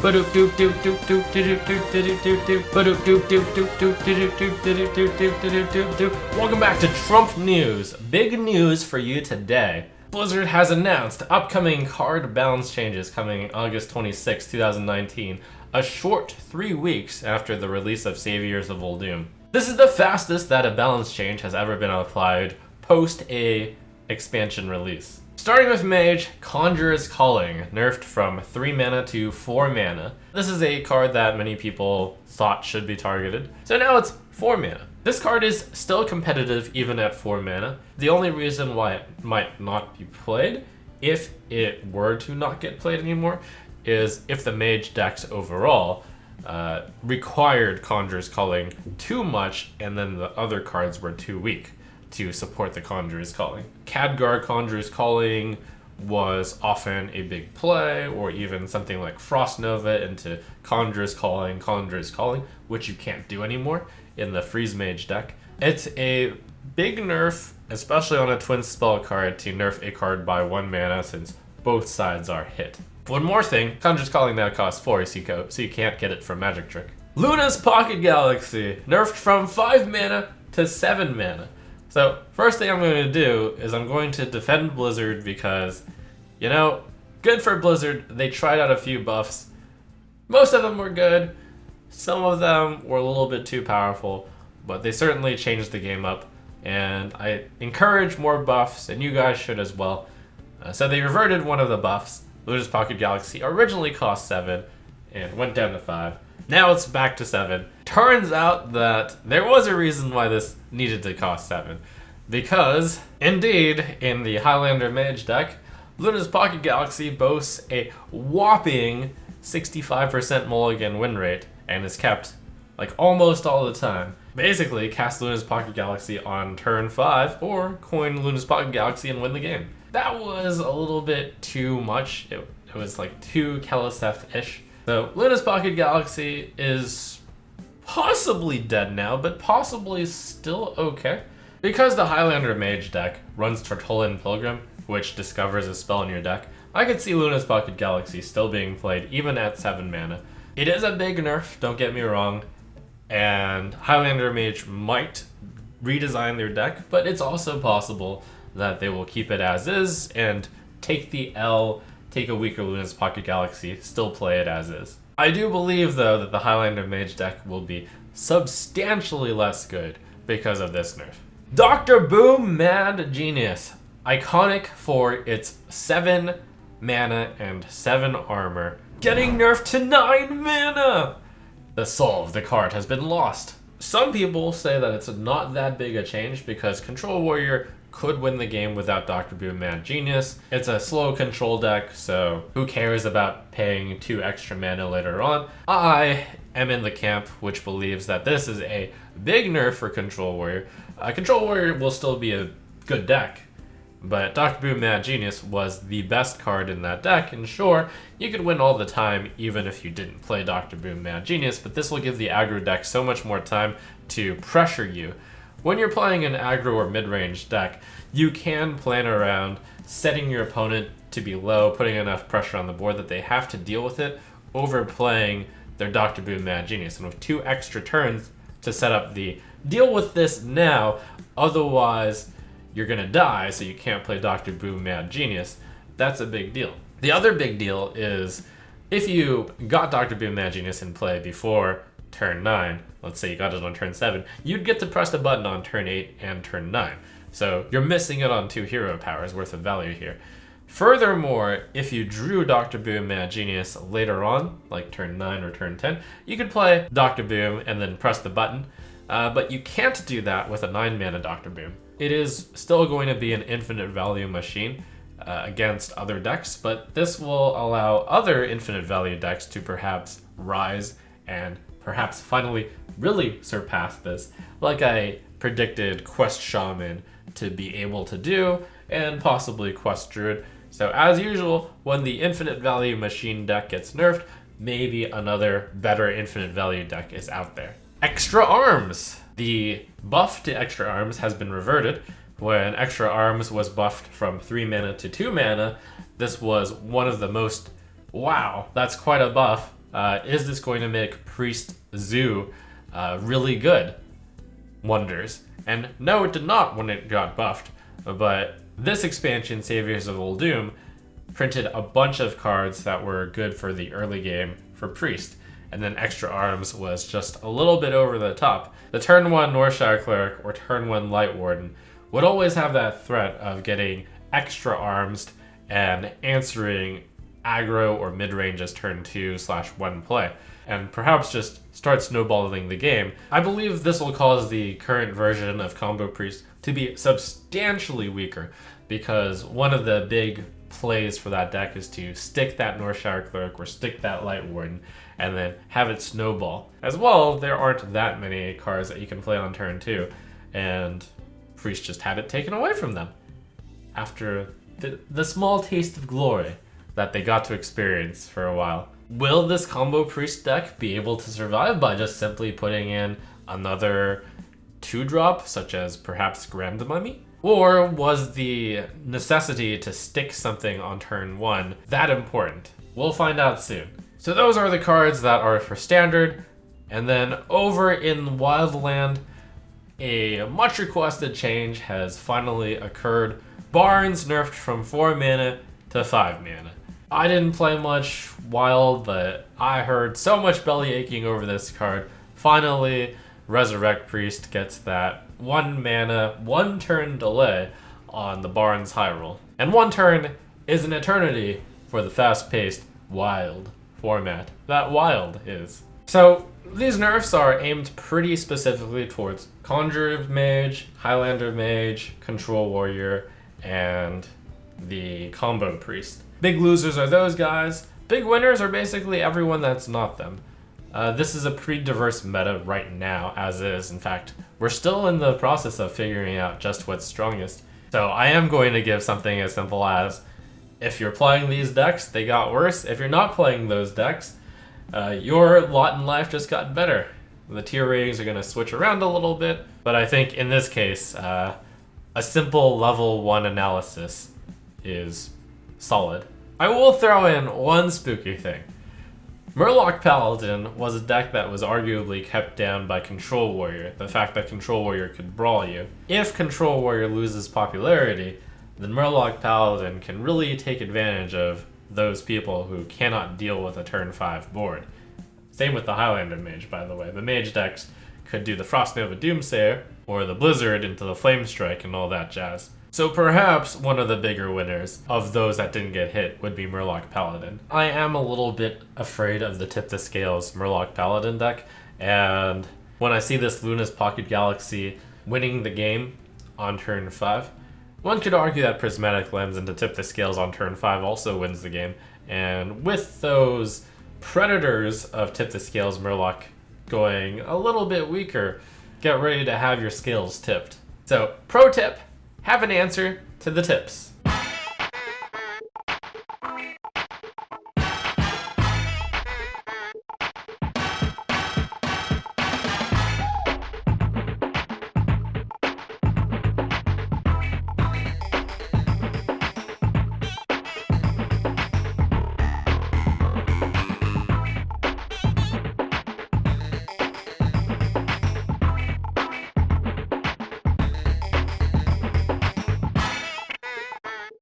Welcome back to Trump News. Big news for you today. Blizzard has announced upcoming card balance changes coming August 26, 2019, a short 3 weeks after the release of Saviors of Uldum. This is the fastest that a balance change has ever been applied post a expansion release. Starting with Mage, Conjurer's Calling, nerfed from 3 mana to 4 mana. This is a card that many people thought should be targeted, so now it's 4 mana. This card is still competitive even at 4 mana. The only reason why it might not be played, if it were to not get played anymore, is if the Mage decks overall required Conjurer's Calling too much and then the other cards were too weak to support the Conjurer's Calling. Khadgar Conjurer's Calling was often a big play, or even something like Frost Nova into Conjurer's Calling, which you can't do anymore in the Freeze Mage deck. It's a big nerf, especially on a twin spell card, to nerf a card by 1 mana since both sides are hit. One more thing, Conjurer's Calling now costs 4, so you can't get it from Magic Trick. Luna's Pocket Galaxy, nerfed from 5 mana to 7 mana. So, first thing I'm going to do is I'm going to defend Blizzard because, you know, good for Blizzard. They tried out a few buffs. Most of them were good. Some of them were a little bit too powerful, but they certainly changed the game up. And I encourage more buffs, and you guys should as well. So they reverted one of the buffs. Luna's Pocket Galaxy originally cost 7 and went down to 5. Now it's back to 7. Turns out that there was a reason why this needed to cost 7. Because, indeed, in the Highlander Mage deck, Luna's Pocket Galaxy boasts a whopping 65% mulligan win rate and is kept like almost all the time. Basically, cast Luna's Pocket Galaxy on turn 5 or coin Luna's Pocket Galaxy and win the game. That was a little bit too much. It was like too Keleseth-ish. So Luna's Pocket Galaxy is possibly dead now, but possibly still okay. Because the Highlander Mage deck runs Tortollan Pilgrim, which discovers a spell in your deck, I could see Luna's Pocket Galaxy still being played even at 7 mana. It is a big nerf, don't get me wrong, and Highlander Mage might redesign their deck, but it's also possible that they will keep it as is and take the L, take a weaker Luna's Pocket Galaxy, still play it as is. I do believe, though, that the Highlander Mage deck will be substantially less good because of this nerf. Dr. Boom Mad Genius, iconic for its 7 mana and 7 armor, getting nerfed to 9 mana! The soul of the card has been lost. Some people say that it's not that big a change because Control Warrior could win the game without Dr. Boom Mad Genius. It's a slow control deck, so who cares about paying 2 extra mana later on? I am in the camp which believes that this is a big nerf for Control Warrior. Control Warrior will still be a good deck, but Dr. Boom Mad Genius was the best card in that deck, and sure, you could win all the time even if you didn't play Dr. Boom Mad Genius, but this will give the aggro deck so much more time to pressure you. When you're playing an aggro or mid-range deck, you can plan around setting your opponent to be low, putting enough pressure on the board that they have to deal with it, overplaying their Dr. Boom Mad Genius. And with 2 extra turns to set up the deal with this now, otherwise you're gonna die, so you can't play Dr. Boom Mad Genius, that's a big deal. The other big deal is if you got Dr. Boom Mad Genius in play before turn 9, let's say you got it on turn 7, you'd get to press the button on turn 8 and turn 9. So you're missing it on 2 hero powers worth of value here. Furthermore, if you drew Dr. Boom Mad Genius later on, like turn 9 or turn 10, you could play Dr. Boom and then press the button, but you can't do that with a 9 mana Dr. Boom. It is still going to be an infinite value machine against other decks, but this will allow other infinite value decks to perhaps rise and perhaps finally really surpass this, like I predicted Quest Shaman to be able to do, and possibly Quest Druid. So as usual, when the infinite value machine deck gets nerfed, maybe another better infinite value deck is out there. Extra Arms! The buff to Extra Arms has been reverted. When Extra Arms was buffed from 3 mana to 2 mana, this was one of the most, wow, that's quite a buff, Is this going to make Priest Zoo really good? Wonders. And no, it did not when it got buffed, but this expansion, Saviors of Uldum, printed a bunch of cards that were good for the early game for Priest, and then Extra Arms was just a little bit over the top. The turn 1 Northshire Cleric or turn 1 Light Warden would always have that threat of getting Extra Arms and answering aggro or mid-range as turn 2/1 play, and perhaps just start snowballing the game. I believe this will cause the current version of Combo Priest to be substantially weaker, because one of the big plays for that deck is to stick that Northshire Cleric or stick that Light Warden and then have it snowball. As well, there aren't that many cards that you can play on turn 2, and Priest just had it taken away from them after the small taste of glory that they got to experience for a while. Will this Combo Priest deck be able to survive by just simply putting in another 2-drop, such as perhaps Grand Mummy? Or was the necessity to stick something on turn 1 that important? We'll find out soon. So those are the cards that are for Standard, and then over in Wildland, a much requested change has finally occurred. Barnes nerfed from 4 mana to 5 mana. I didn't play much Wild, but I heard so much belly aching over this card. Finally, Resurrect Priest gets that 1 mana, 1 turn delay on the Barnes high roll. And 1 turn is an eternity for the fast-paced Wild format that Wild is. So these nerfs are aimed pretty specifically towards Conjurer Mage, Highlander Mage, Control Warrior, and the Combo Priest. Big losers are those guys. Big winners are basically everyone that's not them. This is a pretty diverse meta right now, as is. In fact, we're still in the process of figuring out just what's strongest. So I am going to give something as simple as, if you're playing these decks, they got worse. If you're not playing those decks, your lot in life just got better. The tier ratings are going to switch around a little bit, but I think in this case, a simple level 1 analysis is solid. I will throw in one spooky thing. Murloc Paladin was a deck that was arguably kept down by Control Warrior, the fact that Control Warrior could brawl you. If Control Warrior loses popularity, then Murloc Paladin can really take advantage of those people who cannot deal with a turn 5 board. Same with the Highlander Mage, by the way. The Mage decks could do the Frost Nova Doomsayer, or the Blizzard into the Flame Strike and all that jazz. So perhaps one of the bigger winners of those that didn't get hit would be Murloc Paladin. I am a little bit afraid of the Tip the Scales Murloc Paladin deck, and when I see this Luna's Pocket Galaxy winning the game on turn 5, one could argue that Prismatic Lens into Tip the Scales on turn 5 also wins the game, and with those predators of Tip the Scales Murloc going a little bit weaker, get ready to have your scales tipped. So, pro tip, have an answer to the tips.